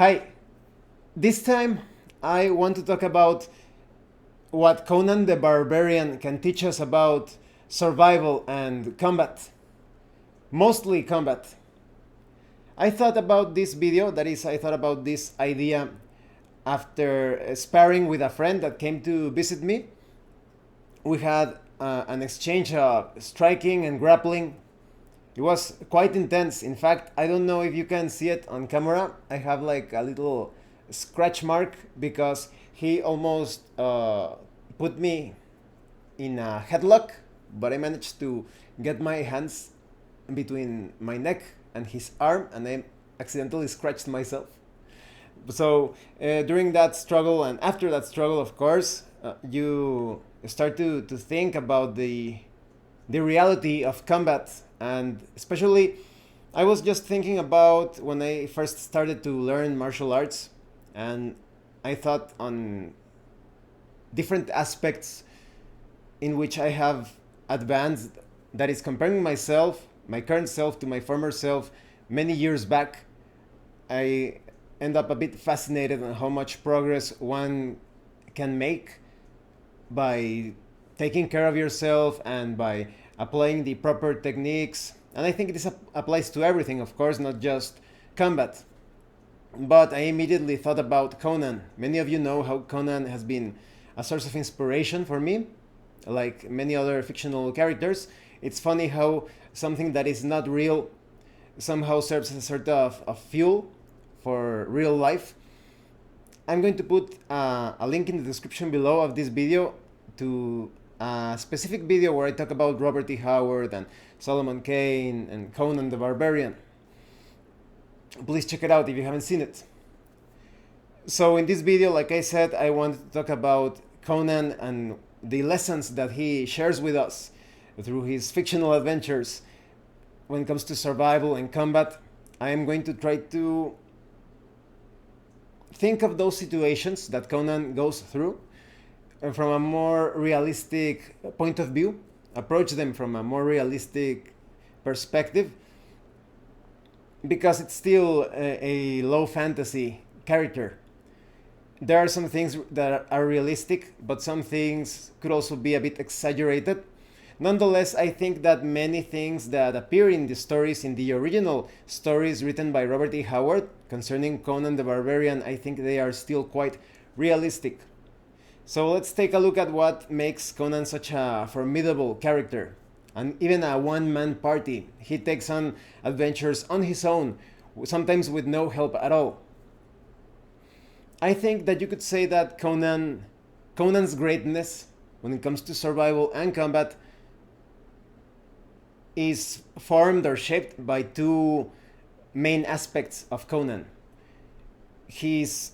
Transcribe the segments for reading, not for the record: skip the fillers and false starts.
Hi, this time I want to talk about what Conan the Barbarian can teach us about survival and combat. Mostly combat. I thought about this video, that is, I thought about this idea after sparring with a friend that came to visit me. We had an exchange of striking and grappling. It was quite intense. In fact, I don't know if you can see it on camera. I have like a little scratch mark because he almost put me in a headlock, but I managed to get my hands between my neck and his arm, and I accidentally scratched myself. So during that struggle and after that struggle, of course, you start to think about the reality of combat. And especially, I was just thinking about when I first started to learn martial arts, and I thought on different aspects in which I have advanced, that is comparing myself, my current self, to my former self many years back. I end up a bit fascinated on how much progress one can make by taking care of yourself and by applying the proper techniques. And I think this applies to everything, of course, not just combat. But I immediately thought about Conan. Many of you know how Conan has been a source of inspiration for me, like many other fictional characters. It's funny how something that is not real somehow serves as a sort of fuel for real life. I'm going to put a link in the description below of this video to a specific video where I talk about Robert E. Howard and Solomon Kane and Conan the Barbarian. Please check it out if you haven't seen it. So in this video, like I said, I want to talk about Conan and the lessons that he shares with us through his fictional adventures when it comes to survival and combat. I am going to try to think of those situations that Conan goes through from a more realistic point of view, approach them from a more realistic perspective, because it's still a low fantasy character. There are some things that are realistic, but some things could also be a bit exaggerated. Nonetheless, I think that many things that appear in the stories, in the original stories written by Robert E. Howard concerning Conan the Barbarian, I think they are still quite realistic. So let's take a look at what makes Conan such a formidable character, and even a one-man party. He takes on adventures on his own, sometimes with no help at all. I think that you could say that Conan's greatness when it comes to survival and combat is formed or shaped by two main aspects of Conan: his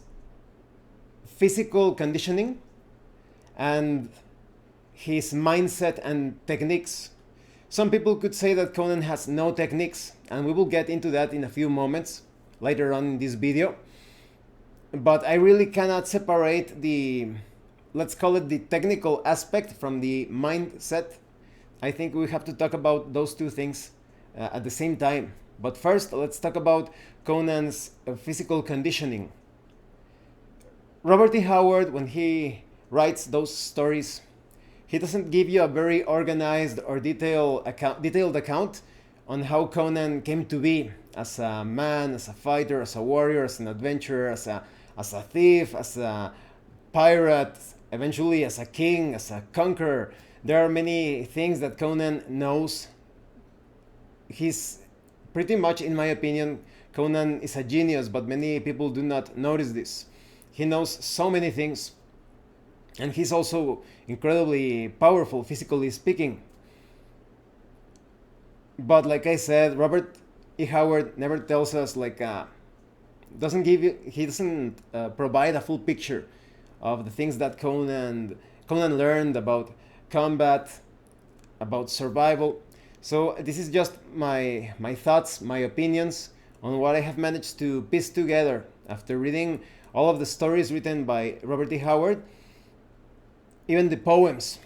physical conditioning and his mindset and techniques. Some people could say that Conan has no techniques, and we will get into that in a few moments later on in this video. But I really cannot separate the, let's call it, the technical aspect from the mindset. I think we have to talk about those two things at the same time. But first, let's talk about Conan's physical conditioning. Robert E. Howard, when he writes those stories, he doesn't give you a very organized or detailed account on how Conan came to be as a man, as a fighter, as a warrior, as an adventurer, as a thief, as a pirate, eventually as a king, as a conqueror. There are many things that Conan knows. He's pretty much, in my opinion, Conan is a genius, but many people do not notice this. He knows so many things, and he's also incredibly powerful, physically speaking. But like I said, Robert E. Howard never tells us, he doesn't provide a full picture of the things that Conan learned about combat, about survival. So this is just my thoughts, my opinions on what I have managed to piece together after reading all of the stories written by Robert E. Howard, even the poems.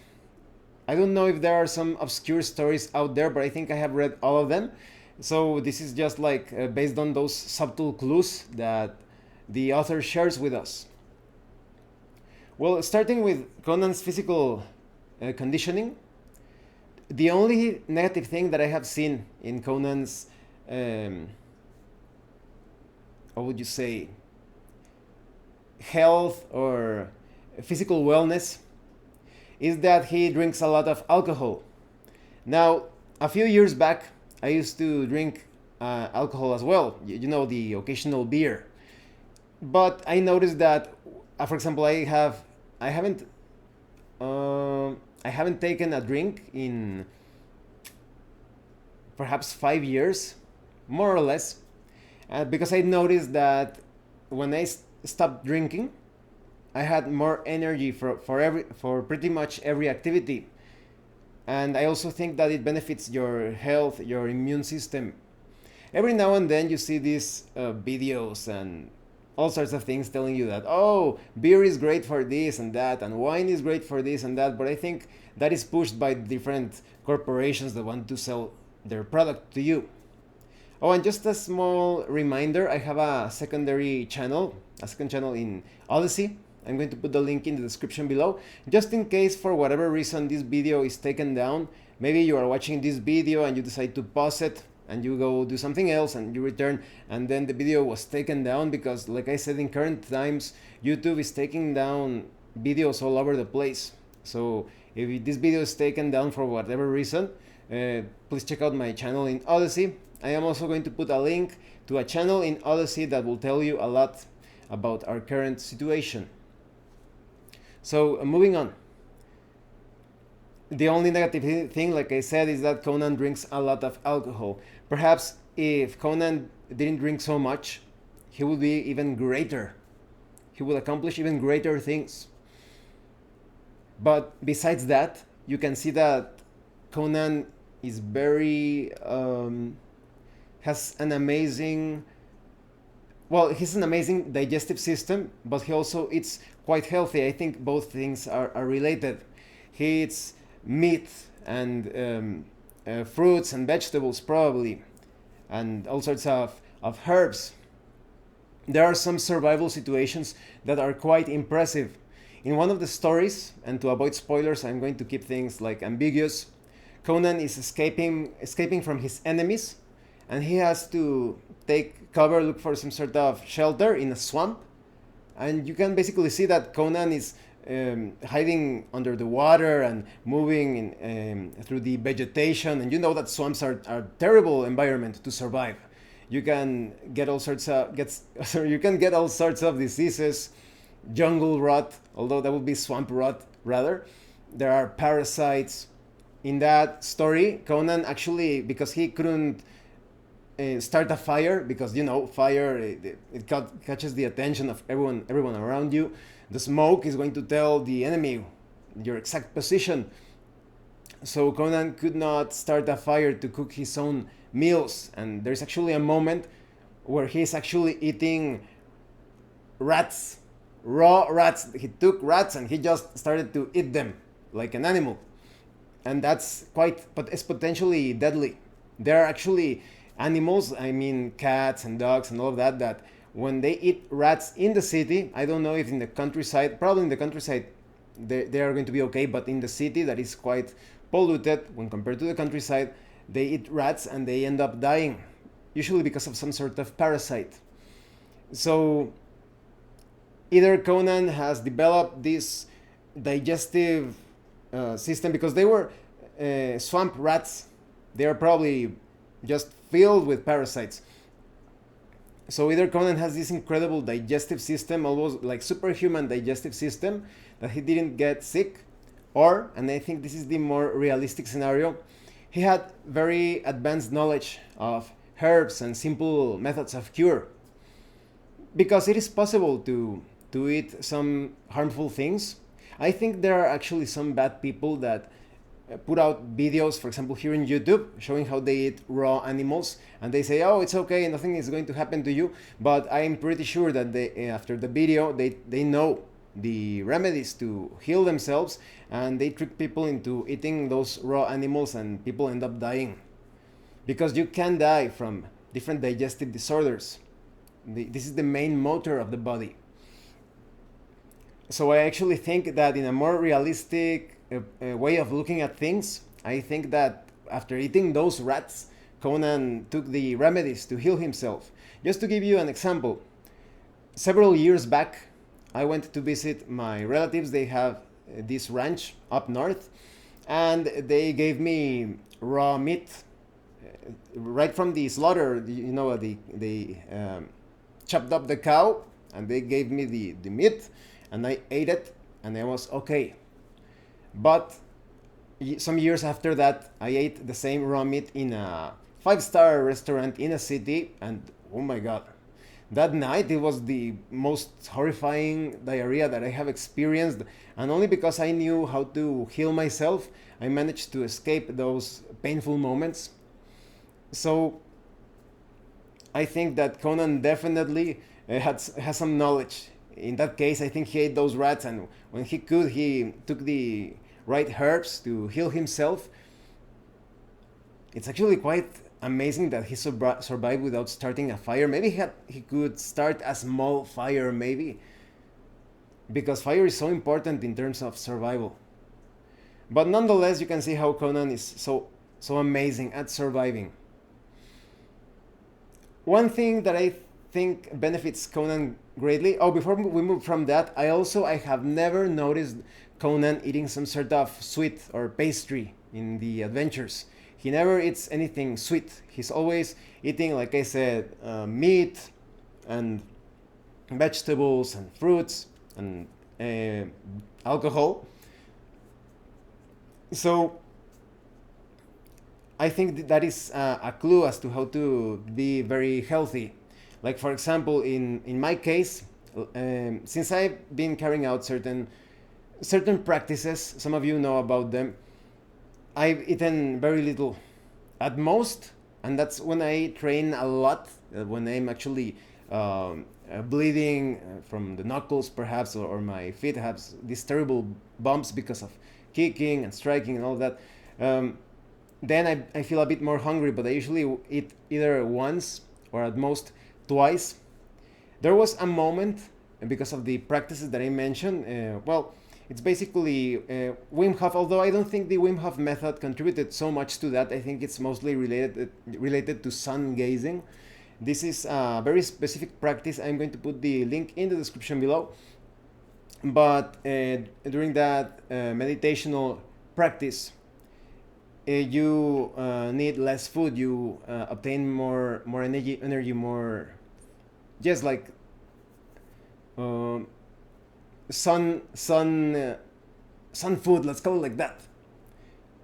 I don't know if there are some obscure stories out there, but I think I have read all of them. So this is just based on those subtle clues that the author shares with us. Well, starting with Conan's physical conditioning, the only negative thing that I have seen in Conan's, how would you say, health or physical wellness is that he drinks a lot of alcohol. Now, a few years back, I used to drink alcohol as well, you know, the occasional beer. But I noticed that, for example, I haven't, I haven't taken a drink in perhaps 5 years, more or less, because I noticed that when I stopped drinking, I had more energy for pretty much every activity. And I also think that it benefits your health, your immune system. Every now and then you see these videos and all sorts of things telling you that, oh, beer is great for this and that, and wine is great for this and that, but I think that is pushed by different corporations that want to sell their product to you. Oh, and just a small reminder, I have a second channel in Odysee. I'm going to put the link in the description below, just in case for whatever reason this video is taken down. Maybe you are watching this video and you decide to pause it and you go do something else and you return, and then the video was taken down because, like I said, in current times, YouTube is taking down videos all over the place. So if this video is taken down for whatever reason, please check out my channel in Odysee. I am also going to put a link to a channel in Odysee that will tell you a lot about our current situation. So moving on. The only negative thing, like I said, is that Conan drinks a lot of alcohol. Perhaps if Conan didn't drink so much, he would be even greater. He would accomplish even greater things. But besides that, you can see that Conan is very has an amazing, well, he's an amazing digestive system, but he also eats quite healthy. I think both things are related. He eats meat and fruits and vegetables probably, and all sorts of herbs. There are some survival situations that are quite impressive. In one of the stories, and to avoid spoilers, I'm going to keep things like ambiguous, Conan is escaping from his enemies, and he has to take cover, look for some sort of shelter in a swamp. And you can basically see that Conan is hiding under the water and moving through the vegetation. And you know that swamps are a terrible environment to survive. You can get all sorts of diseases, jungle rot, although that would be swamp rot rather. There are parasites. In that story, Conan actually, because he couldn't start a fire, because you know fire it catches the attention of everyone around you. The smoke is going to tell the enemy your exact position. So Conan could not start a fire to cook his own meals, and there's actually a moment where he's actually eating rats, raw rats. He took rats and he just started to eat them like an animal, and that's it's potentially deadly. There are actually animals, I mean cats and dogs and all of that, that when they eat rats in the city, I don't know if in the countryside, probably in the countryside they are going to be okay, but in the city that is quite polluted when compared to the countryside, they eat rats and they end up dying, usually because of some sort of parasite. So either Conan has developed this digestive system, because they were swamp rats, they are probably just filled with parasites. So either Conan has this incredible digestive system, almost like superhuman digestive system, that he didn't get sick, or, and I think this is the more realistic scenario, he had very advanced knowledge of herbs and simple methods of cure. Because it is possible to eat some harmful things. I think there are actually some bad people that put out videos, for example, here in YouTube, showing how they eat raw animals, and they say, oh, it's okay, nothing is going to happen to you. But I'm pretty sure that they, after the video, they know the remedies to heal themselves, and they trick people into eating those raw animals, and people end up dying. Because you can die from different digestive disorders. This is the main motor of the body. So I actually think that in a more realistic way of looking at things, I think that after eating those rats, Conan took the remedies to heal himself. Just to give you an example, several years back, I went to visit my relatives. They have this ranch up north, and they gave me raw meat right from the slaughter. You know, they chopped up the cow, and they gave me the meat, and I ate it, and I was okay. But some years after that, I ate the same raw meat in a five-star restaurant in a city, and oh my god, that night it was the most horrifying diarrhea that I have experienced, and only because I knew how to heal myself, I managed to escape those painful moments. So I think that Conan definitely has some knowledge. In that case, I think he ate those rats, and when he could, he took the right herbs to heal himself. It's actually quite amazing that he survived without starting a fire. Maybe he could start a small fire, maybe, because fire is so important in terms of survival. But nonetheless, you can see how Conan is so amazing at surviving. One thing that I think benefits Conan greatly. Oh, before we move from that, I have never noticed Conan eating some sort of sweet or pastry in the adventures. He never eats anything sweet. He's always eating, like I said, meat and vegetables and fruits and alcohol. So I think that is a clue as to how to be very healthy. Like, for example, in my case, since I've been carrying out certain practices, some of you know about them, I've eaten very little at most, and that's when I train a lot, when I'm actually bleeding from the knuckles perhaps, or my feet have these terrible bumps because of kicking and striking and all that. Then I feel a bit more hungry, but I usually eat either once or at most twice. There was a moment, because of the practices that I mentioned, it's basically Wim Hof, although I don't think the Wim Hof method contributed so much to that. I think it's mostly related to sun gazing. This is a very specific practice. I'm going to put the link in the description below. But during that meditational practice, you need less food. You obtain more energy, more, just like sun food, let's call it like that.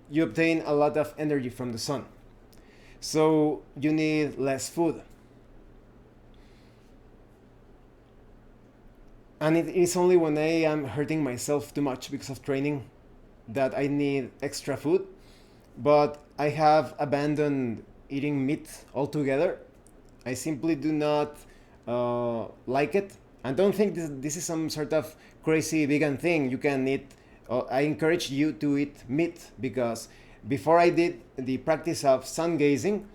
You obtain a lot of energy from the sun, so you need less food. And it is only when I am hurting myself too much because of training that I need extra food. But I have abandoned eating meat altogether. I simply do not like it, and don't think this is some sort of crazy vegan thing. You can eat. I encourage you to eat meat, because before I did the practice of sun gazing,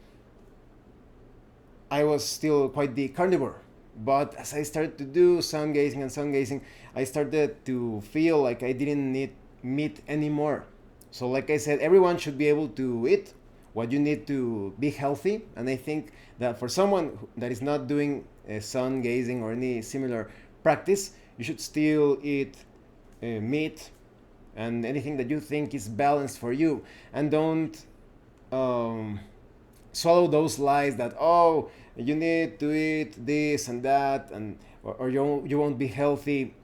I was still quite the carnivore. But as I started to do sun gazing, I started to feel like I didn't need meat anymore. So, like I said, everyone should be able to eat what you need to be healthy. And I think that for someone that is not doing sun gazing or any similar practice, you should still eat meat and anything that you think is balanced for you. And don't swallow those lies that, oh, you need to eat this and that, and or you won't be healthy.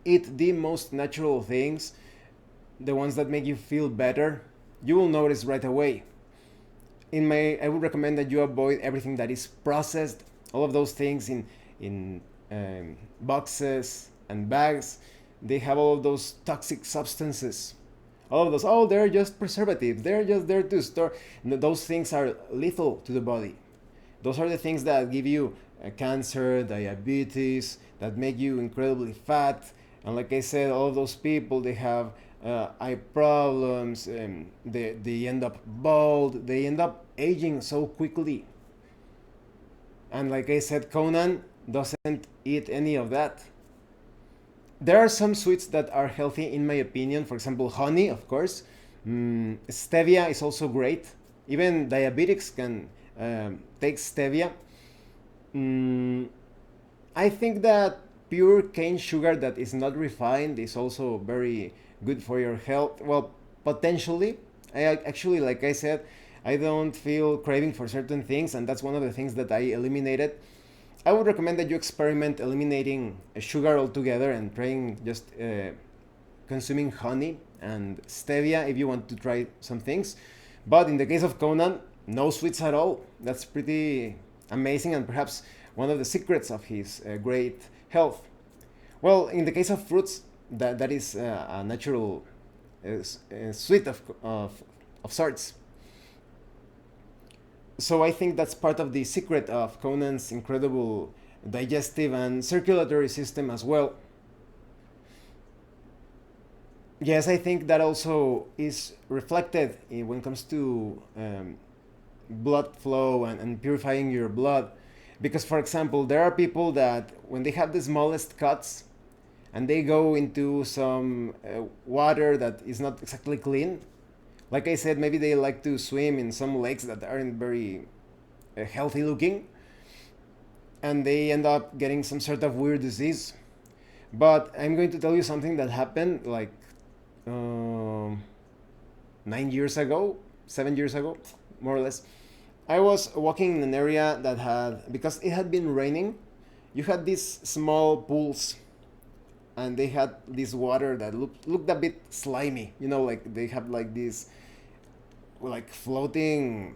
Eat the most natural things, the ones that make you feel better. You will notice right away. I would recommend that you avoid everything that is processed. All of those things in boxes and bags, they have all of those toxic substances. All of those, oh, they're just preservatives. They're just there to store. Those things are lethal to the body. Those are the things that give you cancer, diabetes, that make you incredibly fat. And like I said, all of those people, they have eye problems, they end up bald, they end up aging so quickly. And like I said, Conan doesn't eat any of that. There are some sweets that are healthy, in my opinion. For example, honey, of course. Stevia is also great. Even diabetics can take stevia. Mm, I think that pure cane sugar that is not refined is also very good for your health. Well, potentially. Actually, like I said, I don't feel craving for certain things, and that's one of the things that I eliminated. I would recommend that you experiment eliminating sugar altogether and trying just consuming honey and stevia if you want to try some things. But in the case of Conan, no sweets at all. That's pretty amazing and perhaps one of the secrets of his great health. Well, in the case of fruits, that is a natural sweet of sorts. So I think that's part of the secret of Conan's incredible digestive and circulatory system as well. Yes, I think that also is reflected when it comes to blood flow and purifying your blood. Because, for example, there are people that when they have the smallest cuts and they go into some water that is not exactly clean, like I said, maybe they like to swim in some lakes that aren't very healthy looking, and they end up getting some sort of weird disease. But I'm going to tell you something that happened like um 9 years ago, 7 years ago, more or less. I was walking in an area that had, because it had been raining, you had these small pools, and they had this water that looked a bit slimy. You know, like they have like this like floating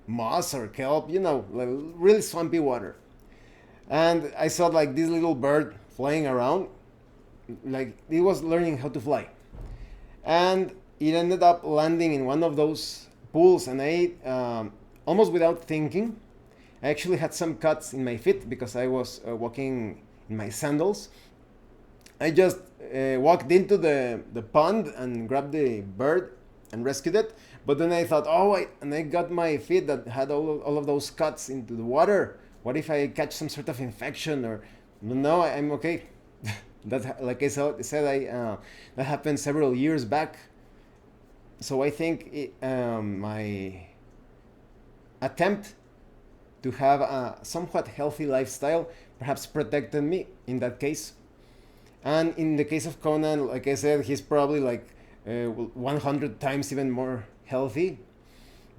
moss or kelp. You know, like really swampy water. And I saw like this little bird flying around, like it was learning how to fly, and it ended up landing in one of those pools, and I almost without thinking, I actually had some cuts in my feet because I was walking in my sandals. I just walked into the pond and grabbed the bird and rescued it. But then I thought, oh wait, and I got my feet that had all of those cuts into the water. What if I catch some sort of infection or no? I'm okay. That, like I said, that happened several years back. So I think my attempt to have a somewhat healthy lifestyle perhaps protected me in that case. And in the case of Conan, like I said, he's probably like 100 times even more healthy.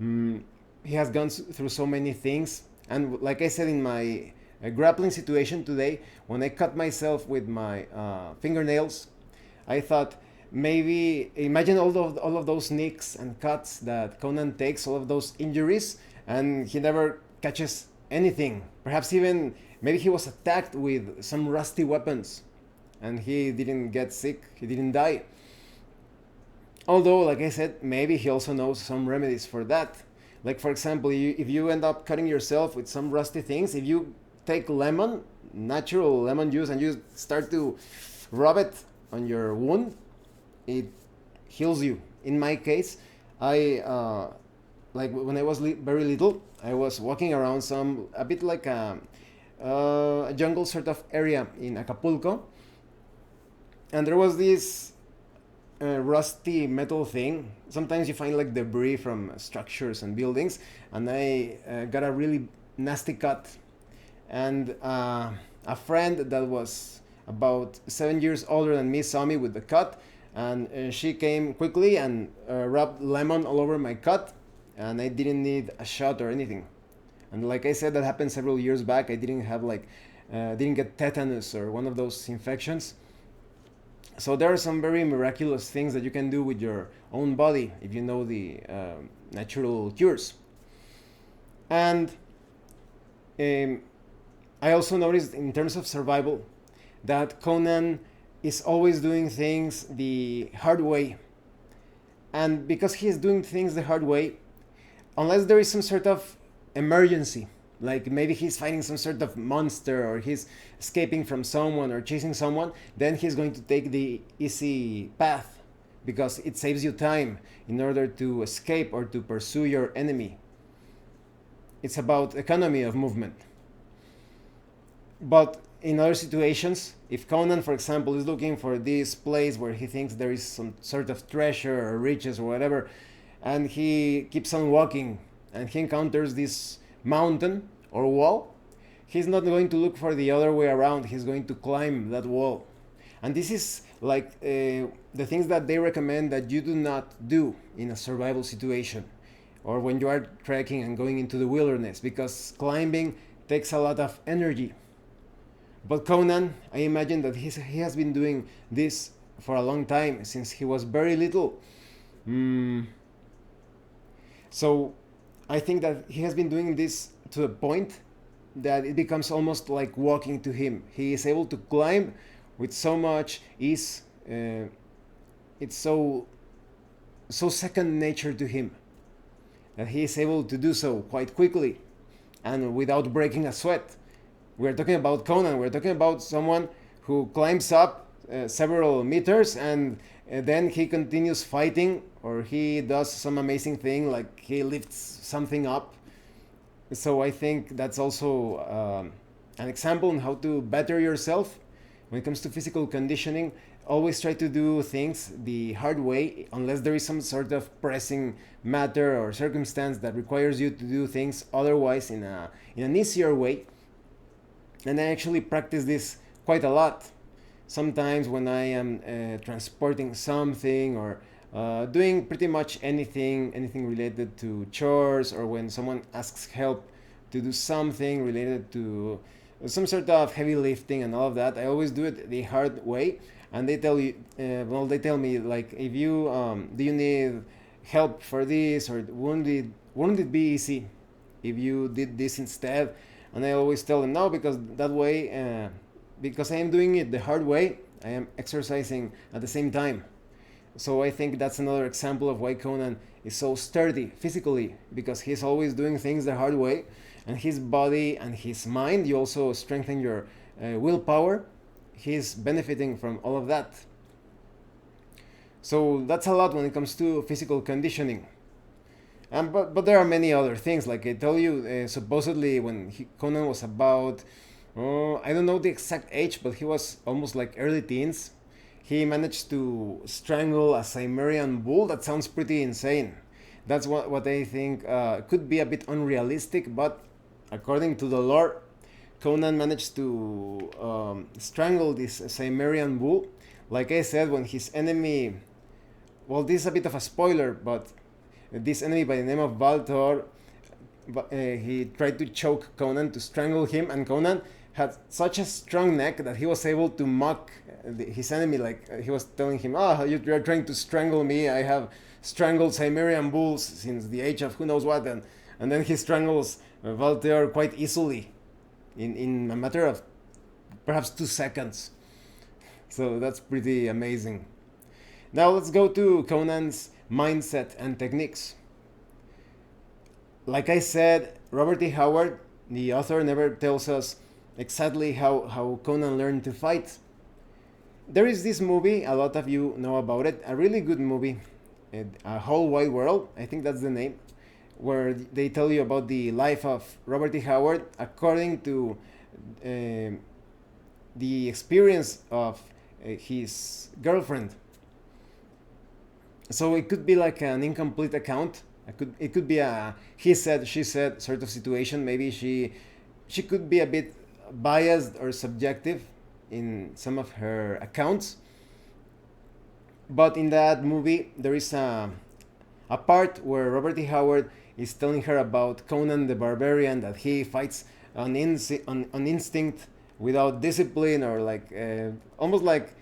Mm, he has gone through so many things. And like I said, in my grappling situation today, when I cut myself with my fingernails, I thought maybe imagine all of those nicks and cuts that Conan takes, all of those injuries, and he never catches anything. Perhaps even maybe he was attacked with some rusty weapons and he didn't get sick, he didn't die. Although, like I said, maybe he also knows some remedies for that. Like, for example, if you end up cutting yourself with some rusty things, if you take lemon, natural lemon juice, and you start to rub it on your wound, it heals you. In my case, I like when I was very little, I was walking around a bit like a jungle sort of area in Acapulco, and there was this rusty metal thing. Sometimes you find like debris from structures and buildings, and I got a really nasty cut. And a friend that was about 7 years older than me saw me with the cut, and she came quickly and rubbed lemon all over my cut, and I didn't need a shot or anything. And like I said, that happened several years back. I didn't have like didn't get tetanus or one of those infections. So there are some very miraculous things that you can do with your own body if you know the natural cures. And um, I also noticed in terms of survival that Conan is always doing things the hard way. And because he is doing things the hard way, unless there is some sort of emergency, like maybe he's fighting some sort of monster or he's escaping from someone or chasing someone, then he's going to take the easy path because it saves you time in order to escape or to pursue your enemy. It's about economy of movement. But in other situations, if Conan, for example, is looking for this place where he thinks there is some sort of treasure or riches or whatever, and he keeps on walking and he encounters this mountain or wall, he's not going to look for the other way around. He's going to climb that wall. And this is like the things that they recommend that you do not do in a survival situation or when you are trekking and going into the wilderness, because climbing takes a lot of energy. But Conan, I imagine that he has been doing this for a long time, since he was very little. Mm, so I think that he has been doing this to a point that it becomes almost like walking to him. He is able to climb with so much ease. It's so second nature to him that he is able to do so quite quickly and without breaking a sweat. We're talking about Conan. We're talking about someone who climbs up several meters, and then he continues fighting, or he does some amazing thing like he lifts something up. So I think that's also an example on how to better yourself when it comes to physical conditioning. Always try to do things the hard way, unless there is some sort of pressing matter or circumstance that requires you to do things otherwise in an easier way. And I actually practice this quite a lot. Sometimes when I am transporting something, or doing pretty much anything related to chores, or when someone asks help to do something related to some sort of heavy lifting and all of that, I always do it the hard way. And they tell you, they tell me like, if you do you need help for this, or wouldn't it be easy if you did this instead? And I always tell them no, because that way, because I am doing it the hard way, I am exercising at the same time. So I think that's another example of why Conan is so sturdy physically, because he's always doing things the hard way, and his body and his mind, you also strengthen your willpower. He's benefiting from all of that. So that's a lot when it comes to physical conditioning. But there are many other things. Like I tell you, supposedly when Conan was about, I don't know the exact age, but he was almost like early teens. He managed to strangle a Cimmerian bull. That sounds pretty insane. That's what I think could be a bit unrealistic, but according to the lore, Conan managed to strangle this Cimmerian bull. Like I said, when his enemy, well, this is a bit of a spoiler, but this enemy by the name of Baltor, he tried to choke Conan, to strangle him, and Conan had such a strong neck that he was able to mock his enemy. Like he was telling him, "Ah, you're trying to strangle me. I have strangled Cimmerian bulls since the age of who knows what," and then he strangles Baltor quite easily, in a matter of perhaps 2 seconds. So that's pretty amazing. Now let's go to Conan's mindset and techniques. Like I said, Robert E. Howard, the author, never tells us exactly how Conan learned to fight. There is this movie, a lot of you know about it, a really good movie, A Whole Wide World, I think that's the name, where they tell you about the life of Robert E. Howard according to the experience of his girlfriend. So it could be like an incomplete account. It could be a he said, she said sort of situation. Maybe she could be a bit biased or subjective in some of her accounts. But in that movie, there is a part where Robert E. Howard is telling her about Conan the Barbarian, that he fights on instinct, without discipline, or like almost like,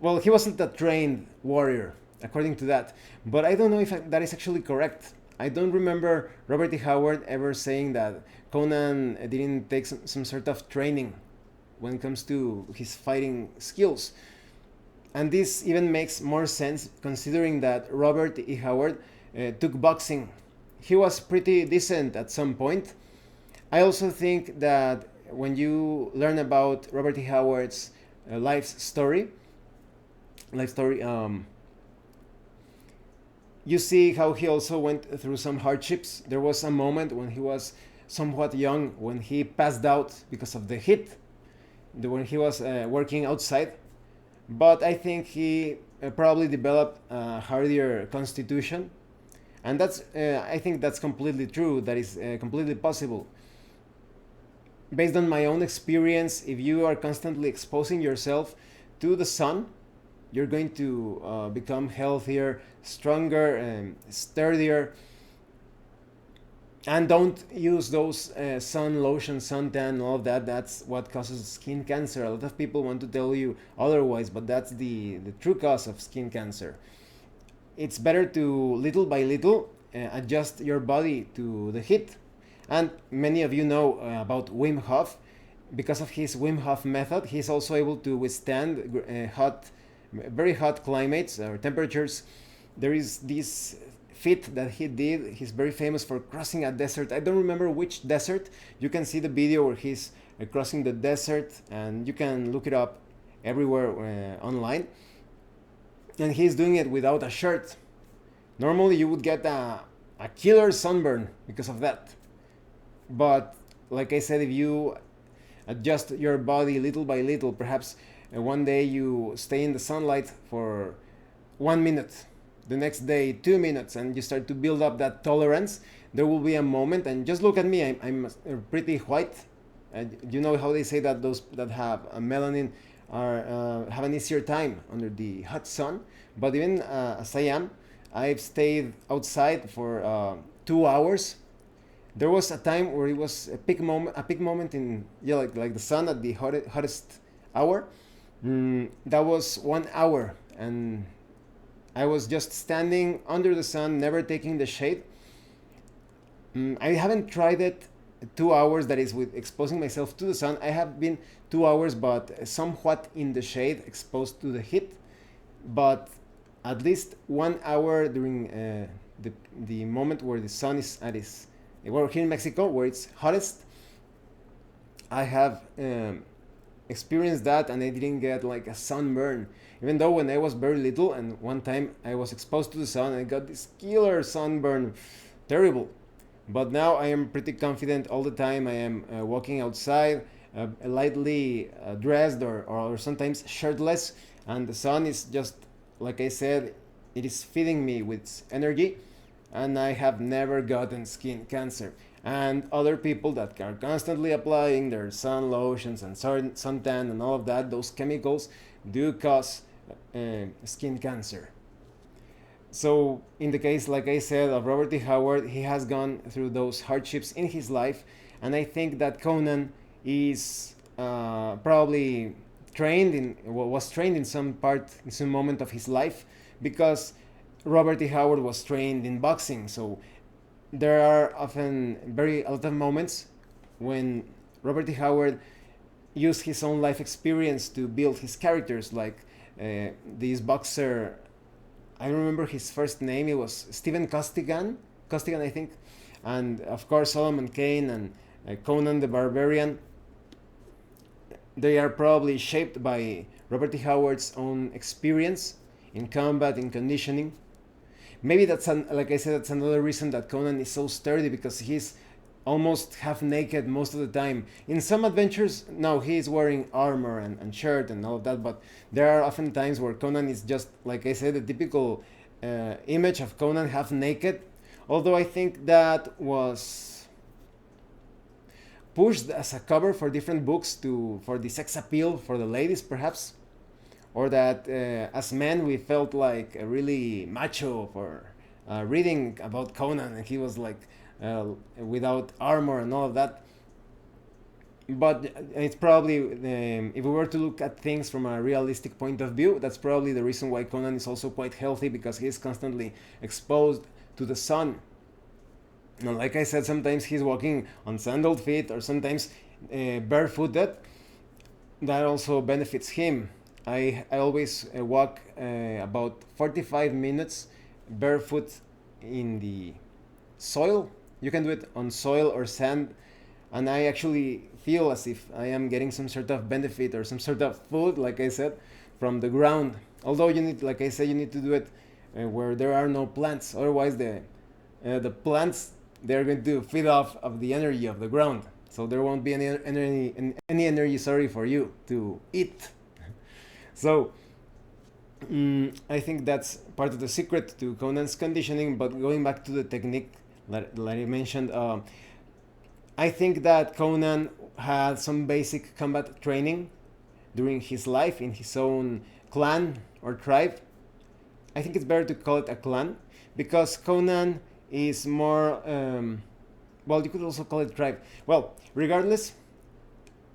well, he wasn't a trained warrior according to that. But I don't know if that is actually correct. I don't remember Robert E. Howard ever saying that Conan didn't take some sort of training when it comes to his fighting skills. And this even makes more sense considering that Robert E. Howard took boxing. He was pretty decent at some point. I also think that when you learn about Robert E. Howard's life story, you see how he also went through some hardships. There was a moment when he was somewhat young, when he passed out because of the heat. when he was working outside. But I think he probably developed a hardier constitution, and that's I think that's completely true. That is completely possible. Based on my own experience, if you are constantly exposing yourself to the sun, you're going to become healthier, stronger, and sturdier. And don't use those sun lotion, suntan, all of that. That's what causes skin cancer. A lot of people want to tell you otherwise, but that's the true cause of skin cancer. It's better to little by little adjust your body to the heat. And many of you know about Wim Hof. Because of his Wim Hof method, he's also able to withstand very hot climates or temperatures. There is this feat that he did. He's very famous for crossing a desert. I don't remember which desert. You can see the video where he's crossing the desert, and you can look it up everywhere online. And he's doing it without a shirt. Normally, you would get a killer sunburn because of that. But like I said, if you adjust your body little by little, perhaps one day you stay in the sunlight for 1 minute, the next day 2 minutes, and you start to build up that tolerance, there will be a moment. And just look at me, I'm pretty white. You know how they say that those that have a melanin are have an easier time under the hot sun. But even as I am, I've stayed outside for 2 hours. There was a time where it was a peak moment in, yeah, like the sun at the hottest hour. That was 1 hour, and I was just standing under the sun, never taking the shade. I haven't tried it 2 hours, that is with exposing myself to the sun. I have been 2 hours, but somewhat in the shade, exposed to the heat. But at least 1 hour during the moment where the sun is at its, well, here in Mexico, where it's hottest, I have experienced that, and I didn't get like a sunburn. Even though when I was very little, and one time I was exposed to the sun, I got this killer sunburn, terrible. But now I am pretty confident all the time. I am walking outside, lightly dressed, or sometimes shirtless, and the sun is just, like I said, it is feeding me with energy, and I have never gotten skin cancer. And other people that are constantly applying their sun lotions and suntan and all of that, those chemicals do cause skin cancer. So in the case, like I said, of Robert T. Howard, he has gone through those hardships in his life, and I think that Conan is probably was trained in some moment of his life, because Robert T. Howard was trained in boxing. So there are often a lot of moments when Robert T. Howard used his own life experience to build his characters, like this boxer. I remember his first name. It was Stephen Costigan, I think, and of course Solomon Kane and Conan the Barbarian. They are probably shaped by Robert T. Howard's own experience in combat, in conditioning. Maybe like I said, that's another reason that Conan is so sturdy, because he's almost half naked most of the time. In some adventures, no, he is wearing armor and shirt and all of that, but there are often times where Conan is just, like I said, the typical image of Conan half naked. Although I think that was pushed as a cover for different books for the sex appeal for the ladies, perhaps. Or that as men we felt like really macho for reading about Conan, and he was like without armor and all of that. But it's probably, if we were to look at things from a realistic point of view, that's probably the reason why Conan is also quite healthy, because he is constantly exposed to the sun. And like I said, sometimes he's walking on sandaled feet, or sometimes barefooted. That also benefits him. I always walk about 45 minutes barefoot in the soil. You can do it on soil or sand, and I actually feel as if I am getting some sort of benefit or some sort of food, like I said, from the ground. Although you need, like I said, you need to do it where there are no plants. Otherwise, the plants, they're going to feed off of the energy of the ground. so there won't be any energy, sorry, for you to eat. So I think that's part of the secret to Conan's conditioning. But going back to the technique that I mentioned, I think that Conan had some basic combat training during his life in his own clan or tribe. I think it's better to call it a clan because Conan is more. Well, you could also call it tribe. Well, regardless,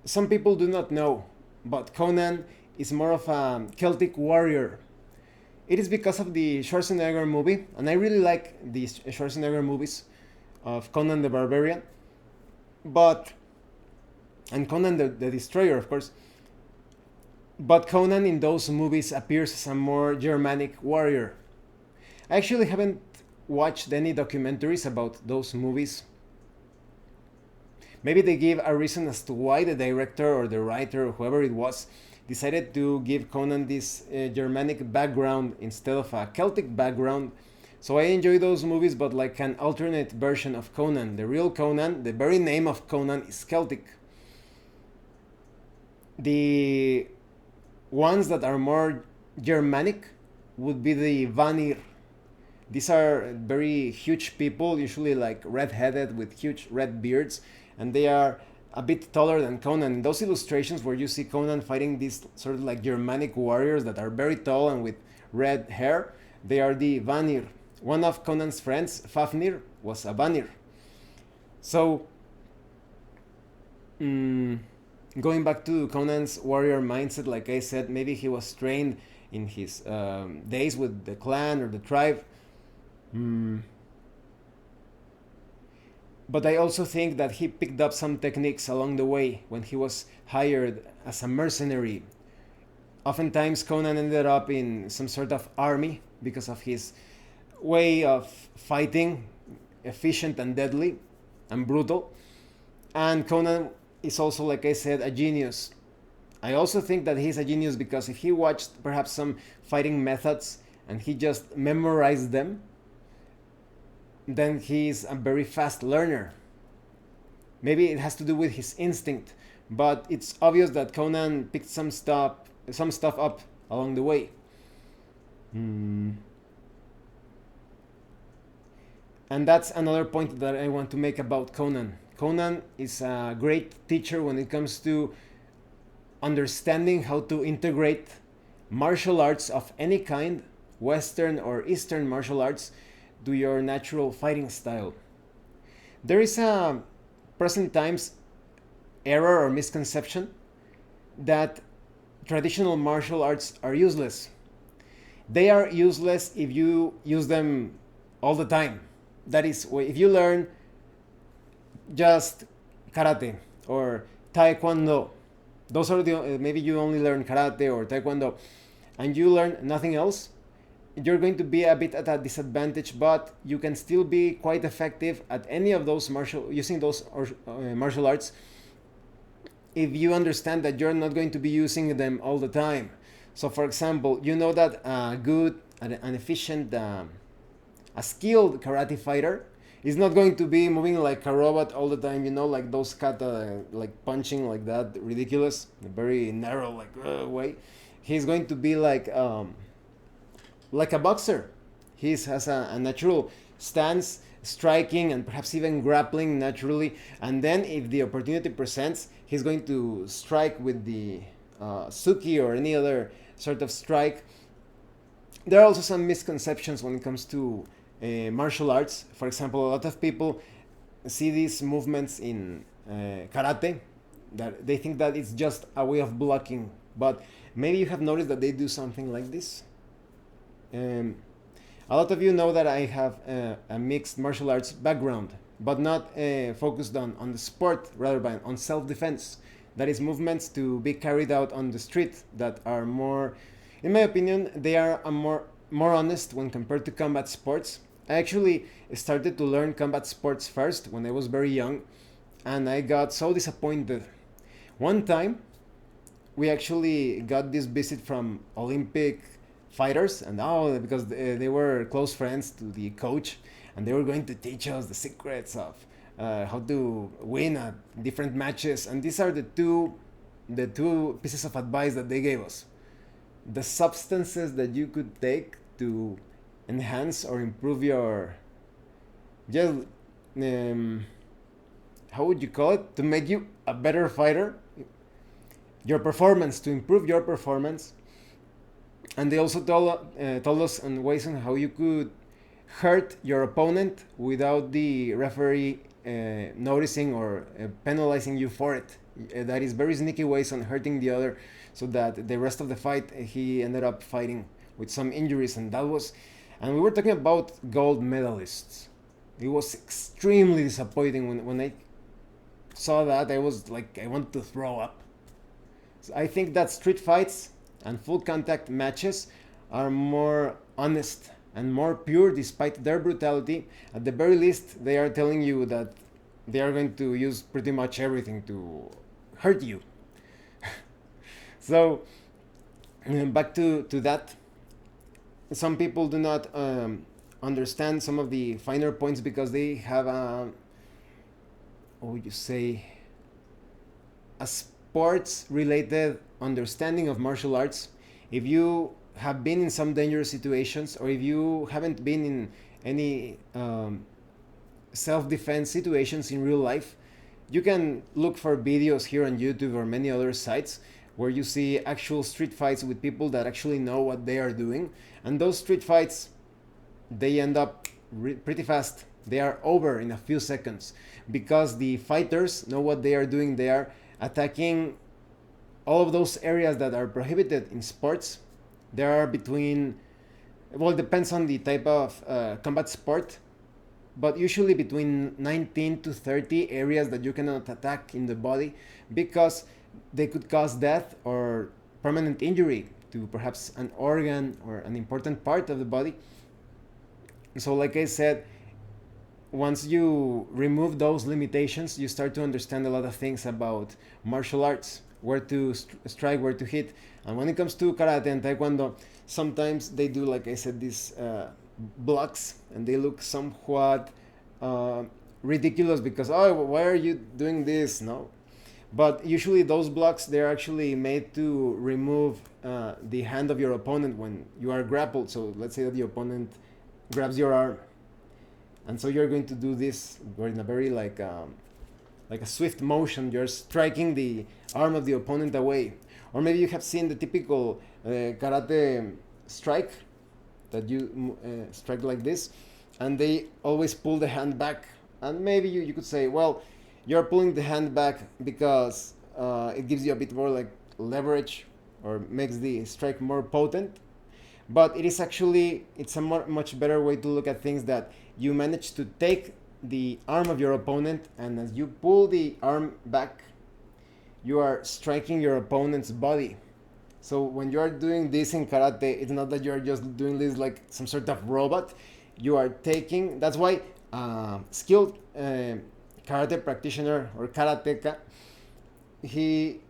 some people do not know, but Conan is more of a Celtic warrior. It is because of the Schwarzenegger movie, and I really like the Schwarzenegger movies of Conan the Barbarian, but and Conan the Destroyer, of course. But Conan in those movies appears as a more Germanic warrior. I actually haven't watched any documentaries about those movies. Maybe they give a reason as to why the director or the writer or whoever it was decided to give Conan this Germanic background instead of a Celtic background. So I enjoy those movies, but like an alternate version of Conan. The real Conan, the very name of Conan is Celtic. The ones that are more Germanic would be the Vanir. These are very huge people, usually like red-headed with huge red beards, and they are a bit taller than Conan. In those illustrations where you see Conan fighting these sort of like Germanic warriors that are very tall and with red hair, they are the Vanir. One of Conan's friends, Fafnir, was a Vanir. So, going back to Conan's warrior mindset, like I said, maybe he was trained in his days with the clan or the tribe. But I also think that he picked up some techniques along the way when he was hired as a mercenary. Oftentimes, Conan ended up in some sort of army because of his way of fighting, efficient and deadly and brutal. And Conan is also, like I said, a genius. I also think that he's a genius because if he watched perhaps some fighting methods and he just memorized them, then he's a very fast learner. Maybe it has to do with his instinct, but it's obvious that Conan picked some stuff up along the way. And that's another point that I want to make about Conan. Conan is a great teacher when it comes to understanding how to integrate martial arts of any kind, Western or Eastern martial arts, to your natural fighting style. There is a present times error or misconception that traditional martial arts are useless. They are useless if you use them all the time. That is, if you learn just karate or taekwondo, those are the maybe you only learn karate or taekwondo, and you learn nothing else, you're going to be a bit at a disadvantage, but you can still be quite effective at any of those martial arts if you understand that you're not going to be using them all the time. So for example, you know that a good, an efficient, a skilled karate fighter is not going to be moving like a robot all the time, you know, like those kata, like punching like that, ridiculous, very narrow way. He's going to be like a boxer. He has a natural stance, striking and perhaps even grappling naturally. And then if the opportunity presents, he's going to strike with the suki or any other sort of strike. There are also some misconceptions when it comes to martial arts. For example, a lot of people see these movements in karate that they think that it's just a way of blocking. But maybe you have noticed that they do something like this. A lot of you know that I have a mixed martial arts background, but not focused on the sport, rather on self-defense. That is movements to be carried out on the street that are more, in my opinion, they are more honest when compared to combat sports. I actually started to learn combat sports first when I was very young, and I got so disappointed. One time, we actually got this visit from Olympic fighters, and because they were close friends to the coach, and they were going to teach us the secrets of how to win at different matches, and these are the two pieces of advice that they gave us. The substances that you could take to enhance or improve your, just how would you call it, to make you a better fighter, your performance, to improve your performance. And they also told us on ways on how you could hurt your opponent without the referee noticing or penalizing you for it. That is very sneaky ways on hurting the other, so that the rest of the fight he ended up fighting with some injuries, and we were talking about gold medalists. It was extremely disappointing when I saw that. I was like, I wanted to throw up. So I think that street fights and full contact matches are more honest and more pure despite their brutality. At the very least, they are telling you that they are going to use pretty much everything to hurt you. So, back to that. Some people do not understand some of the finer points because they have a, what would you say, a sports related understanding of martial arts. If you have been in some dangerous situations, or if you haven't been in any self-defense situations in real life, you can look for videos here on YouTube or many other sites where you see actual street fights with people that actually know what they are doing. And those street fights, they end up pretty fast. They are over in a few seconds because the fighters know what they are doing. They are attacking all of those areas that are prohibited in sports. There are between, well, it depends on the type of combat sport, but usually between 19 to 30 areas that you cannot attack in the body because they could cause death or permanent injury to perhaps an organ or an important part of the body. So like I said, once you remove those limitations, you start to understand a lot of things about martial arts, where to strike, where to hit. And when it comes to karate and taekwondo, sometimes they do, like I said, these blocks, and they look somewhat ridiculous because, oh, why are you doing this? No. But usually those blocks, they're actually made to remove the hand of your opponent when you are grappled. So let's say that the opponent grabs your arm, and so you're going to do this in a very like a swift motion. You're striking the arm of the opponent away. Or maybe you have seen the typical karate strike that you strike like this, and they always pull the hand back. And maybe you could say, well, you're pulling the hand back because it gives you a bit more like leverage or makes the strike more potent. But it is actually, it's a much better way to look at things, that you manage to take the arm of your opponent, and as you pull the arm back, you are striking your opponent's body. So when you are doing this in karate, it's not that you are just doing this like some sort of robot. You are taking, that's why skilled karate practitioner or karateka, he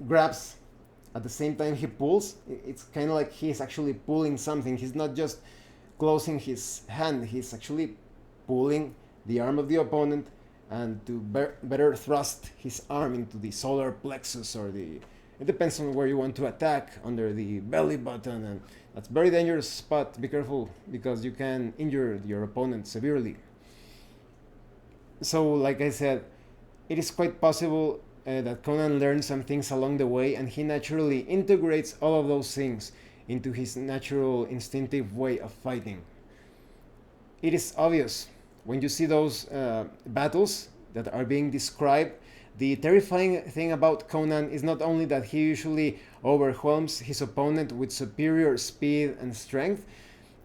grabs at the same time he pulls. It's kind of like he's actually pulling something. He's not just closing his hand, he's actually pulling the arm of the opponent, and to better thrust his arm into the solar plexus, or it depends on where you want to attack, under the belly button. And that's a very dangerous spot. Be careful because you can injure your opponent severely. So like I said, it is quite possible that Conan learned some things along the way, and he naturally integrates all of those things into his natural instinctive way of fighting. It is obvious when you see those battles that are being described. The terrifying thing about Conan is not only that he usually overwhelms his opponent with superior speed and strength,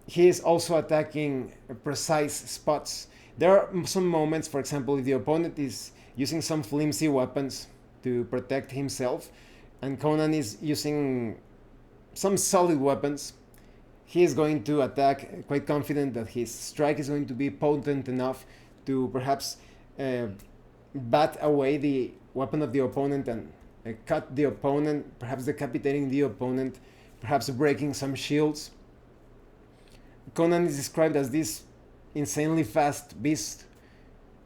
he is also attacking precise spots. There are some moments, for example, if the opponent is using some flimsy weapons to protect himself, and Conan is using some solid weapons, he is going to attack quite confident that his strike is going to be potent enough to perhaps bat away the weapon of the opponent and cut the opponent, perhaps decapitating the opponent, perhaps breaking some shields. Conan is described as this insanely fast beast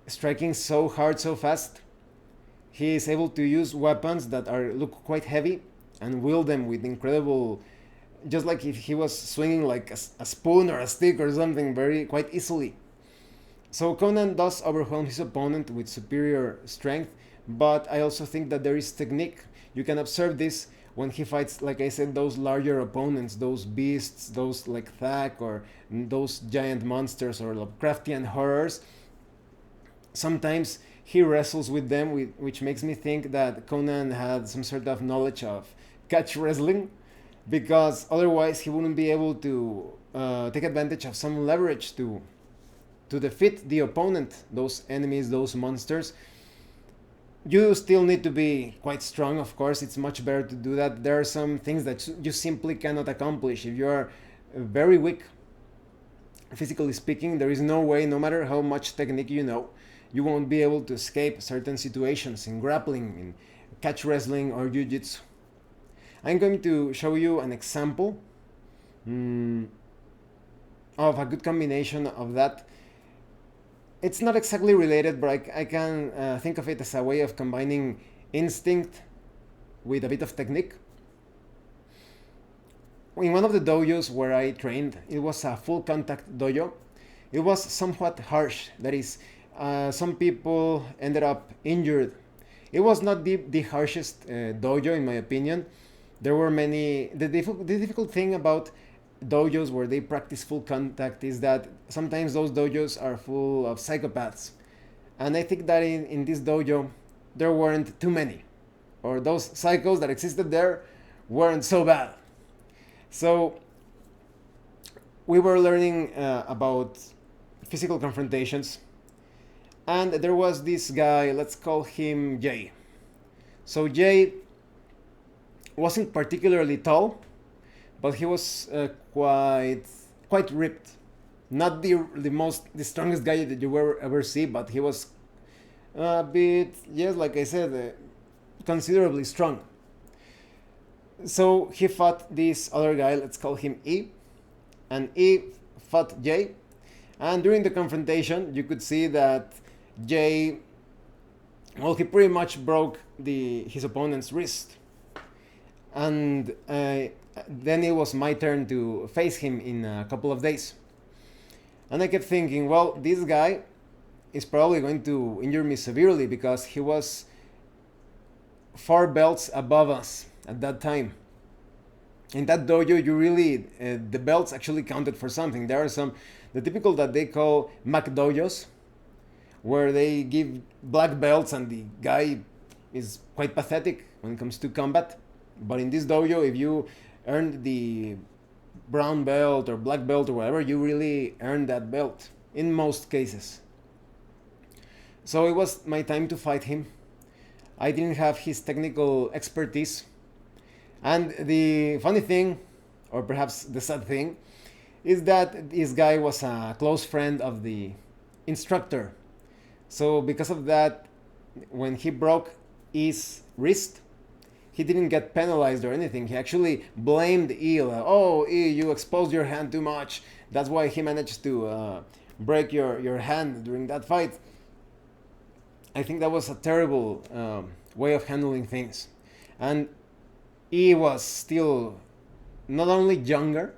striking so hard so fast. He is able to use weapons that are look quite heavy and wield them with incredible, just like if he was swinging like a spoon or a stick or something, very quite easily. So Conan does overwhelm his opponent with superior strength, but I also think that there is technique. You can observe this when he fights, like I said, those larger opponents, those beasts, those like Thak or those giant monsters or Lovecraftian horrors. Sometimes he wrestles with them, which makes me think that Conan had some sort of knowledge of catch wrestling, because otherwise he wouldn't be able to take advantage of some leverage to defeat the opponent, those enemies, those monsters. You still need to be quite strong, of course. It's much better to do that. There are some things that you simply cannot accomplish if you are very weak. Physically speaking, there is no way, no matter how much technique you know, you won't be able to escape certain situations in grappling, in catch wrestling, or jiu-jitsu. I'm going to show you an example of a good combination of that. It's not exactly related, but I can think of it as a way of combining instinct with a bit of technique. In one of the dojos where I trained, it was a full contact dojo. It was somewhat harsh. That is, some people ended up injured. It was not the harshest dojo, in my opinion. There were many. The difficult thing about dojos where they practice full contact is that sometimes those dojos are full of psychopaths. And I think that in this dojo, there weren't too many. Or those psychos that existed there weren't so bad. So we were learning about physical confrontations. And there was this guy, let's call him Jay. So Jay wasn't particularly tall, but he was quite ripped. Not the strongest guy that you will ever see, but he was a bit, yes, like I said, considerably strong. So he fought this other guy, let's call him E, and E fought J. And during the confrontation, you could see that J, well, he pretty much broke his opponent's wrist. And then it was my turn to face him in a couple of days. And I kept thinking, well, this guy is probably going to injure me severely because he was 4 belts above us at that time. In that dojo, you really, the belts actually counted for something. There are the typical that they call McDojos, where they give black belts and the guy is quite pathetic when it comes to combat. But in this dojo, if you earned the brown belt or black belt or whatever, you really earned that belt in most cases. So it was my time to fight him. I didn't have his technical expertise. And the funny thing, or perhaps the sad thing, is that this guy was a close friend of the instructor. So because of that, when he broke his wrist, he didn't get penalized or anything. He actually blamed E. Oh, E, you exposed your hand too much. That's why he managed to break your hand during that fight. I think that was a terrible way of handling things. And E was still not only younger,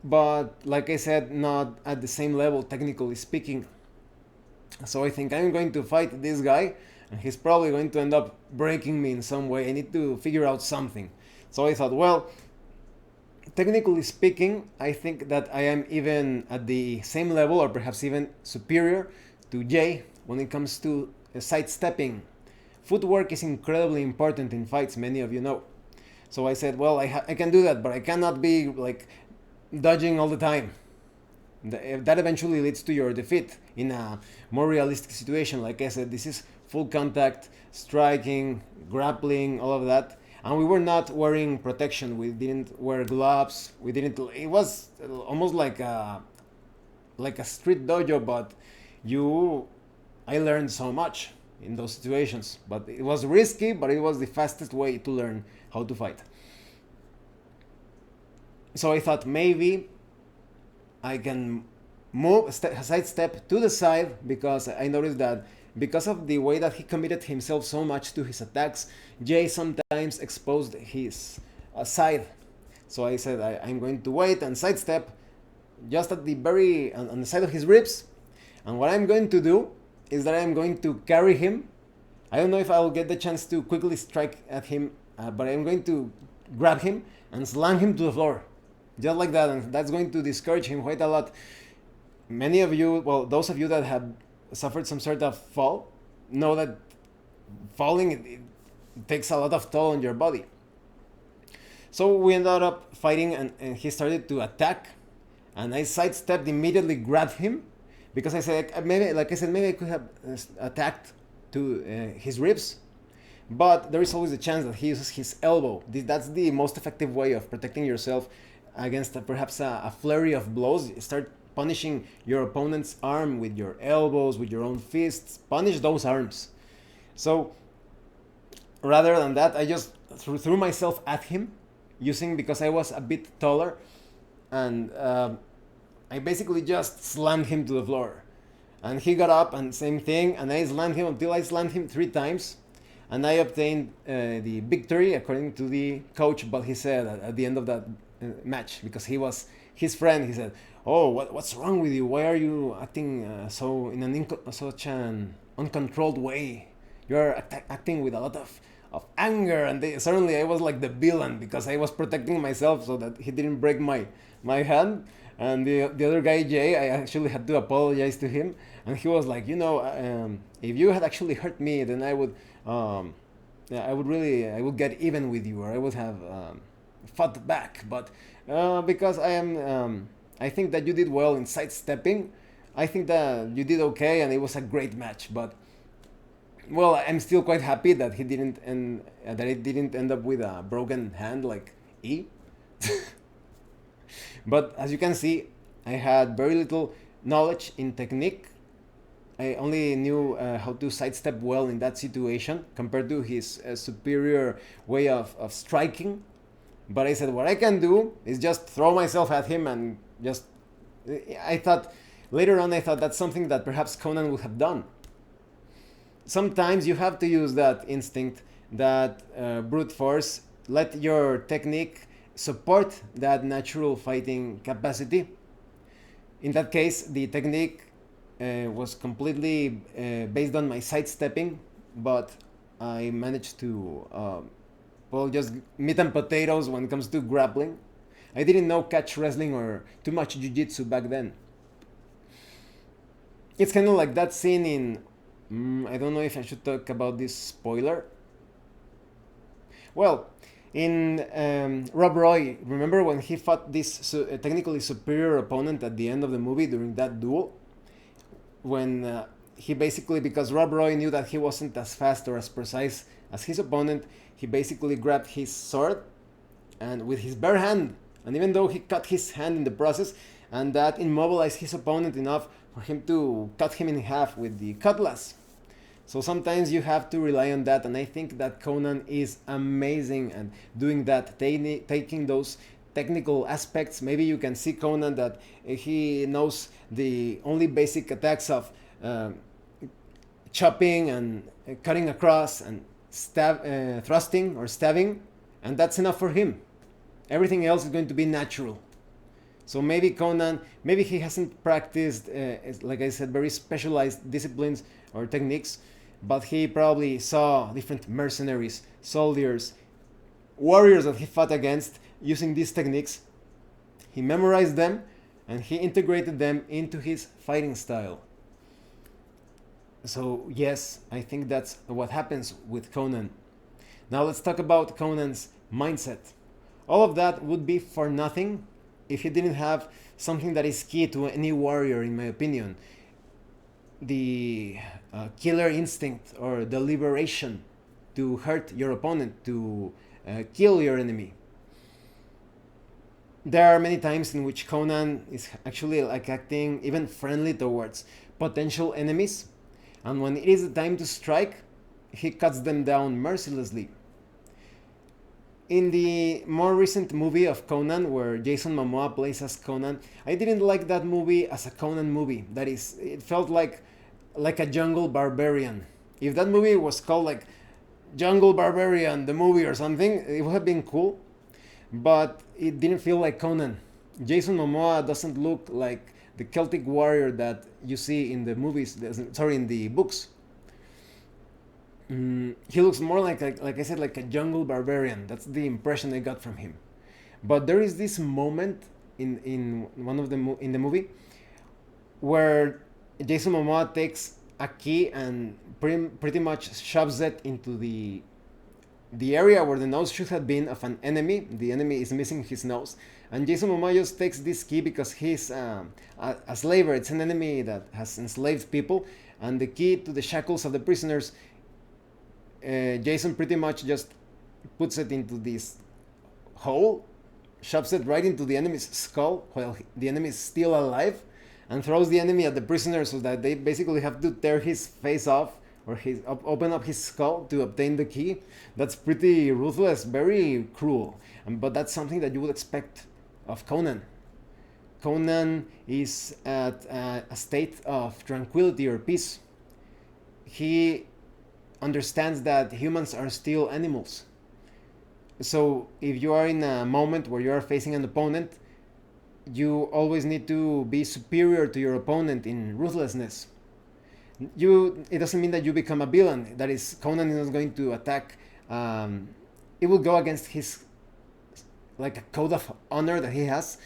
but like I said, not at the same level, technically speaking. So I think I'm going to fight this guy, and he's probably going to end up breaking me in some way. I need to figure out something. So I thought, well, technically speaking, I think that I am even at the same level, or perhaps even superior to Jay when it comes to sidestepping. Footwork is incredibly important in fights, many of you know. So I said, well, I can do that, but I cannot be like dodging all the time. That eventually leads to your defeat in a more realistic situation. Like I said, this is full contact, striking, grappling, all of that. And we were not wearing protection. We didn't wear gloves. It was almost like a street dojo, but I learned so much in those situations. But it was risky, but it was the fastest way to learn how to fight. So I thought maybe I can sidestep to the side, because I noticed that because of the way that he committed himself so much to his attacks, Jay sometimes exposed his side. So I said I'm going to wait and sidestep just at the very on the side of his ribs. And what I'm going to do is that I'm going to carry him. I don't know if I'll get the chance to quickly strike at him, but I'm going to grab him and slam him to the floor. Just like that, and that's going to discourage him quite a lot. Many of you, well, those of you that have suffered some sort of fall, know that falling it takes a lot of toll on your body. So we ended up fighting, and he started to attack, and I sidestepped, immediately grabbed him, because I said maybe, like I said, maybe I could have attacked to his ribs, but there is always a chance that he uses his elbow. That's the most effective way of protecting yourself against perhaps a flurry of blows. Start punishing your opponent's arm with your elbows, with your own fists. Punish those arms. So rather than that, I just threw myself at him, because I was a bit taller, and I basically just slammed him to the floor. And he got up, and same thing, and I slammed him until I slammed him 3 times, and I obtained the victory according to the coach. But he said at the end of that match, because he was his friend, he said, "Oh, what's wrong with you? Why are you acting so in such an uncontrolled way? You're acting with a lot of anger." And suddenly I was like the villain, because I was protecting myself so that he didn't break my hand. And the other guy, Jay, I actually had to apologize to him, and he was like, if you had actually hurt me, then I would I would get even with you, or I would have fought back. But because I think that you did well in sidestepping. I think that you did okay, and it was a great match. But well, I'm still quite happy that he didn't that it didn't end up with a broken hand like E. But as you can see, I had very little knowledge in technique. I only knew how to sidestep well in that situation compared to his superior way of striking. But I said, what I can do is just throw myself at him, and just... Later on I thought that's something that perhaps Conan would have done. Sometimes you have to use that instinct, that brute force. Let your technique support that natural fighting capacity. In that case, the technique was completely based on my sidestepping, but I managed to just meat and potatoes when it comes to grappling. I didn't know catch wrestling or too much jiu-jitsu back then. It's kind of like that scene in... I don't know if I should talk about this spoiler. Well, in Rob Roy, remember when he fought this technically superior opponent at the end of the movie during that duel? When he basically, because Rob Roy knew that he wasn't as fast or as precise as his opponent, he basically grabbed his sword and with his bare hand, and even though he cut his hand in the process, and that immobilized his opponent enough for him to cut him in half with the cutlass. So sometimes you have to rely on that, and I think that Conan is amazing at doing that, taking those technical aspects. Maybe you can see Conan that he knows the only basic attacks of chopping and cutting across and thrusting or stabbing, and that's enough for him. Everything else is going to be natural. So maybe Conan, maybe he hasn't practiced, like I said, very specialized disciplines or techniques, but he probably saw different mercenaries, soldiers, warriors that he fought against using these techniques. He memorized them and he integrated them into his fighting style. So yes, I think that's what happens with Conan. Now let's talk about Conan's mindset. All of that would be for nothing if he didn't have something that is key to any warrior, in my opinion. The killer instinct, or the liberation to hurt your opponent, to kill your enemy. There are many times in which Conan is actually like acting even friendly towards potential enemies, and when it is the time to strike, he cuts them down mercilessly. In the more recent movie of Conan, where Jason Momoa plays as Conan, I didn't like that movie as a Conan movie. That is, it felt like a jungle barbarian. If that movie was called like Jungle Barbarian, the movie or something, it would have been cool. But it didn't feel like Conan. Jason Momoa doesn't look like the Celtic warrior that you see in the movies. Sorry, in the books. He looks more like I said, like a jungle barbarian. That's the impression I got from him. But there is this moment in one of in the movie where Jason Momoa takes a key and pretty much shoves it into the area where the nose should have been of an enemy. The enemy is missing his nose, and Jason Momoa just takes this key because he's a slaver. It's an enemy that has enslaved people, and the key to the shackles of the prisoners. Jason pretty much just puts it into this hole, shoves it right into the enemy's skull while the enemy is still alive, and throws the enemy at the prisoner so that they basically have to tear his face off or open up his skull to obtain the key. That's pretty ruthless, very cruel, but that's something that you would expect of Conan. Conan is at a state of tranquility or peace. He understands that humans are still animals. So if you are in a moment where you are facing an opponent, you always need to be superior to your opponent in ruthlessness. It doesn't mean that you become a villain. That is, Conan is not going to attack. It will go against his like a code of honor that he has,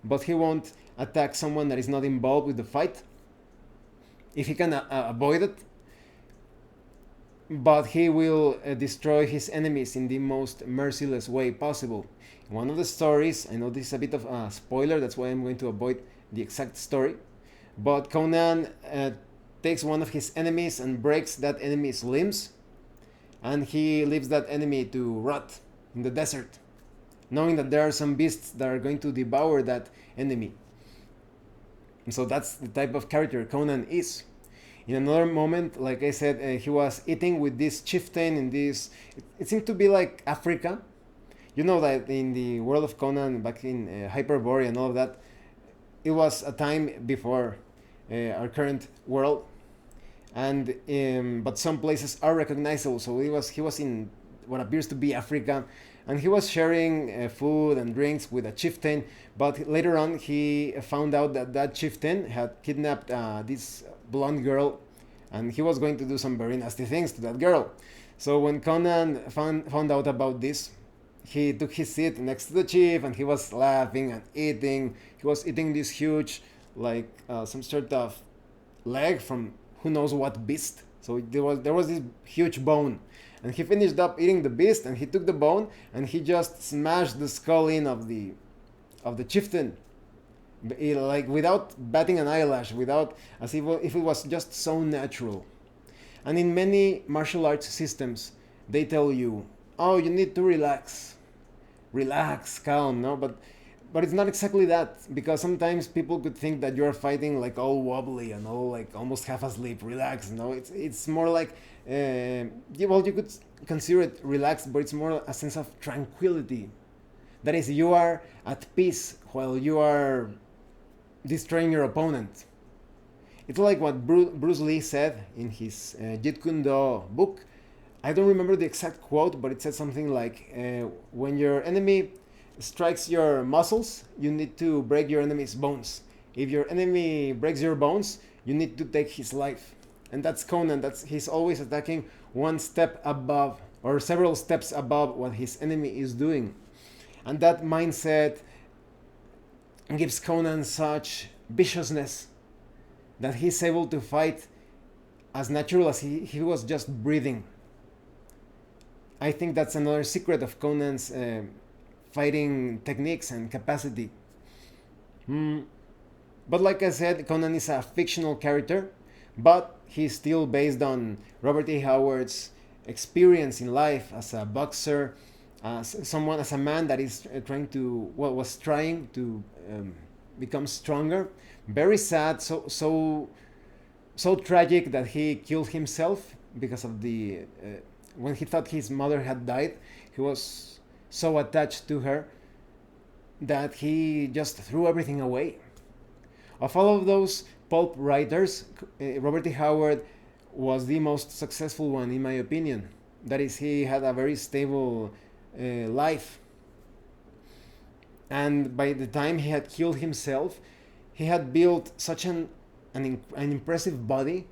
but he won't attack someone that is not involved with the fight if he can avoid it. But he will destroy his enemies in the most merciless way possible. In one of the stories, I know this is a bit of a spoiler, that's why I'm going to avoid the exact story, but Conan takes one of his enemies and breaks that enemy's limbs, and he leaves that enemy to rot in the desert, knowing that there are some beasts that are going to devour that enemy. And so that's the type of character Conan is. In another moment, like I said, he was eating with this chieftain in this. It seemed to be like Africa. You know that in the world of Conan, back in Hyperborea and all of that, it was a time before our current world, and but some places are recognizable. So he was in what appears to be Africa, and he was sharing food and drinks with a chieftain. But later on, he found out that that chieftain had kidnapped this blonde girl, and he was going to do some very nasty things to that girl. So when Conan found out about this, he took his seat next to the chief, and he was laughing and eating. He was eating this huge, like some sort of leg from who knows what beast. So there was this huge bone, and he finished up eating the beast, and he took the bone and he just smashed the skull in of the chieftain, like without batting an eyelash, without as if it was just so natural. And in many martial arts systems, they tell you, "Oh, you need to relax, calm." No, but it's not exactly that, because sometimes people could think that you're fighting like all wobbly and all like almost half asleep. Relax, no, it's more like well, you could consider it relaxed, but it's more a sense of tranquility. That is, you are at peace while you are destroying your opponent. It's like what Bruce Lee said in his Jeet Kune Do book. I don't remember the exact quote, but it said something like, when your enemy strikes your muscles, you need to break your enemy's bones. If your enemy breaks your bones, you need to take his life. And that's Conan. He's always attacking one step above or several steps above what his enemy is doing. And that mindset gives Conan such viciousness that he's able to fight as natural as he was just breathing. I think that's another secret of Conan's fighting techniques and capacity. But like I said, Conan is a fictional character, but he's still based on Robert E. Howard's experience in life as a boxer, as a man that is was trying to become stronger. Very sad, so tragic that he killed himself because of the when he thought his mother had died. He was so attached to her that he just threw everything away. Of all of those pulp writers, Robert E. Howard was the most successful one, in my opinion. That is, he had a very stable life. And by the time he had killed himself, he had built such an impressive body.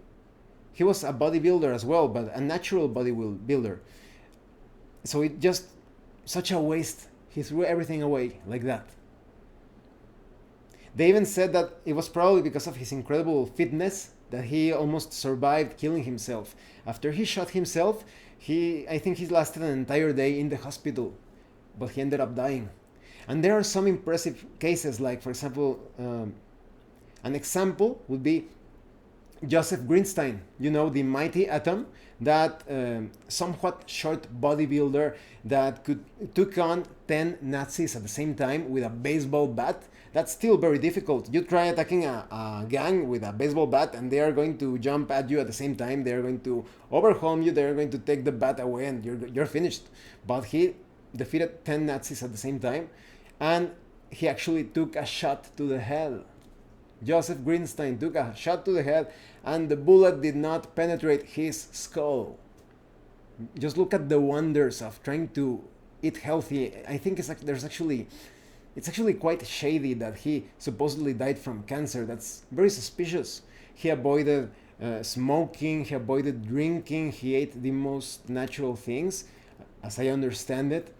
He was a bodybuilder as well, but a natural bodybuilder. So it just, such a waste. He threw everything away like that. They even said that it was probably because of his incredible fitness that he almost survived killing himself. After he shot himself, I think he lasted an entire day in the hospital, but he ended up dying. And there are some impressive cases, like, for example, an example would be Joseph Greenstein, the mighty atom, that somewhat short bodybuilder that took on 10 Nazis at the same time with a baseball bat. That's still very difficult. You try attacking a gang with a baseball bat and they are going to jump at you at the same time. They are going to overwhelm you. They are going to take the bat away and you're finished. But he defeated 10 Nazis at the same time, and he actually took a shot to the head. Joseph Greenstein took a shot to the head and the bullet did not penetrate his skull. Just look at the wonders of trying to eat healthy. I think it's actually quite shady that he supposedly died from cancer. That's very suspicious. He avoided smoking, he avoided drinking, he ate the most natural things, as I understand it.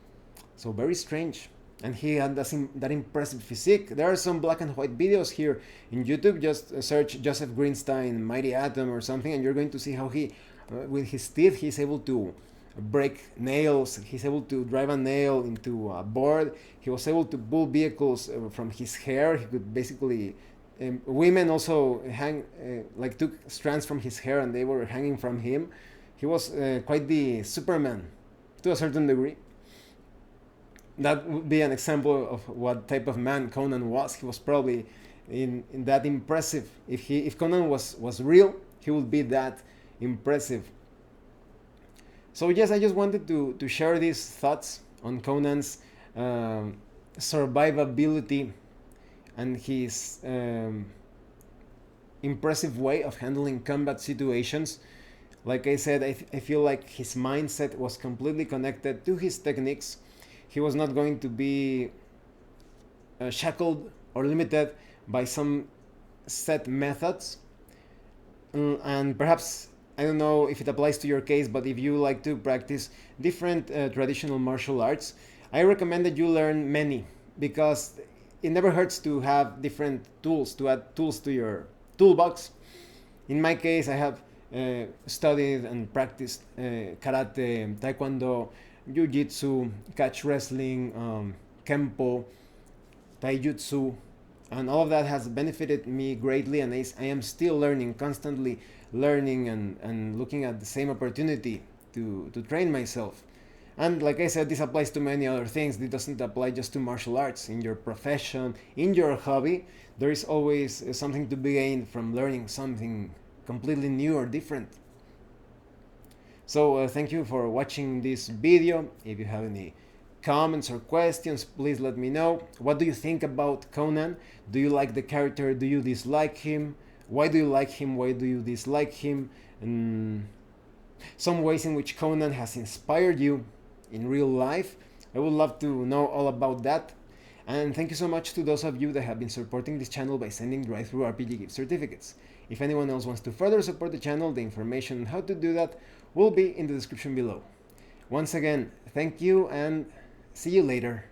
So very strange. And he had that impressive physique. There are some black and white videos here in YouTube. Just search Joseph Greenstein Mighty Atom or something and you're going to see how he, with his teeth, he's able to break nails. He's able to drive a nail into a board. He was able to pull vehicles from his hair. He could basically, women also took strands from his hair and they were hanging from him. He was quite the Superman to a certain degree. That would be an example of what type of man Conan was. He was probably in that impressive. If Conan was real, he would be that impressive. So yes, I just wanted to share these thoughts on Conan's survivability and his impressive way of handling combat situations. Like I said, I feel like his mindset was completely connected to his techniques. He was not going to be shackled or limited by some set methods. And perhaps, I don't know if it applies to your case, but if you like to practice different traditional martial arts, I recommend that you learn many, because it never hurts to have different tools, to add tools to your toolbox. In my case, I have studied and practiced karate, taekwondo, jiu-jitsu, catch wrestling, kempo, taijutsu, and all of that has benefited me greatly, and I am still learning, constantly learning and looking at the same opportunity to train myself. And like I said, this applies to many other things. It doesn't apply just to martial arts. In your profession, in your hobby, there is always something to be gained from learning something completely new or different. So thank you for watching this video. If you have any comments or questions, please let me know. What do you think about Conan? Do you like the character? Do you dislike him? Why do you like him? Why do you dislike him? And some ways in which Conan has inspired you in real life. I would love to know all about that. And thank you so much to those of you that have been supporting this channel by sending drive-thru RPG gift certificates. If anyone else wants to further support the channel, the information on how to do that will be in the description below. Once again, thank you and see you later.